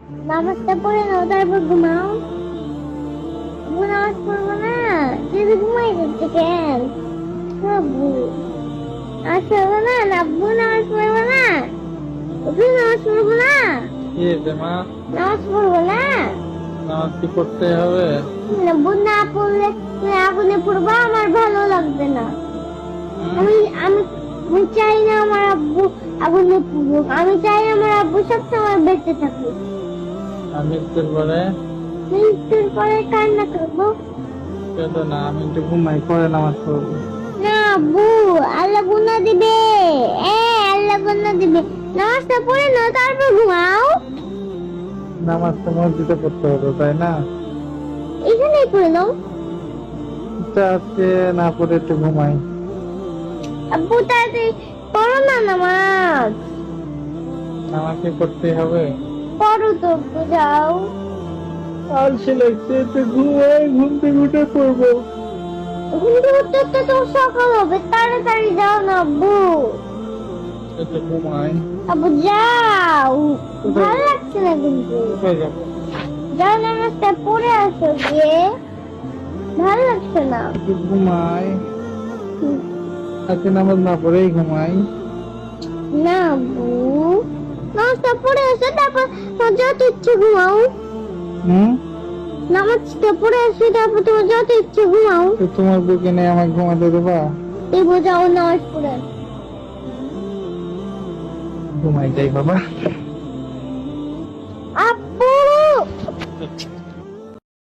নামাজটা পড়ে নাও তারপর ঘুমাও। আব্বু নামাজ পড়বো না, যদি ঘুমাই যাচ্ছে কেন? আব্বু নামাজ পড়বো না, আব্বু নামাজ পড়বো না, আব্বু নামাজ পড়বো না, কি হয়েছে মা? নামাজ পড়বো না। নামাজ কি পড়তে হবে? আব্বু না পড়লে তুমি আগুনে পড়বা, আমার ভালো লাগবে না। হুম? আমি আমি আমি চাই না আমার আব্বু আগুনে পড়ুক, আমি চাই আমার আব্বু সবসময় বেঁচে থাকুক। আমি একটু পরে মৃত্যুর পরে কান্না করবো কেঁদো না, আমি একটু ঘুমাই, পরে নামাজ পড়বো। না আব্বু, আল্লাহ গুনাহ দিবে। আল্লাহ গুনাহ দিবে। নামাজটা পড়ে নাও তারপর ঘুমাও। নামাজ তো মসজিদে পড়তে হবে, তাই না? এখানেই পড়ে নাও। ইচ্ছা আছে না, পড়ে একটু ঘুমাই। আব্বু তাড়াতাড়ি পড়ো না নামাজ। নামাজ কি পড়তে হবে? পড়ো তো আব্বু, যাও। আর সে লাগছে, একটু ঘুমাই, ঘুম থেকে উঠে পড়বো। ঘুম থেকে উঠতে উঠতে তো সকাল হবে, তাড়াতাড়ি যাও না আব্বু। একটু ঘুমাই। আব্বু যাও, ভালো লাগছে না কিন্তু। কোথায় যাবো? যাও নামাজটা পড়ে আসো গিয়ে, ভালো লাগছে না। একটু ঘুমাই। আজকে নামাজ না পড়েই ঘুমাই। না আব্বু, নামাজটা পড়ে আসো তারপর তোমার যত ইচ্ছে ঘুমাও। হুম? নামাজটা পড়ে আসো তারপর তোমার যত ইচ্ছে ঘুমাও। তো তোমার বুকে নিয়ে আমাকে ঘুমাতে দেবা? এই বোঝাও নামাজ পড়ে আসো। ঘুমাই যাই বাবা। আব্বু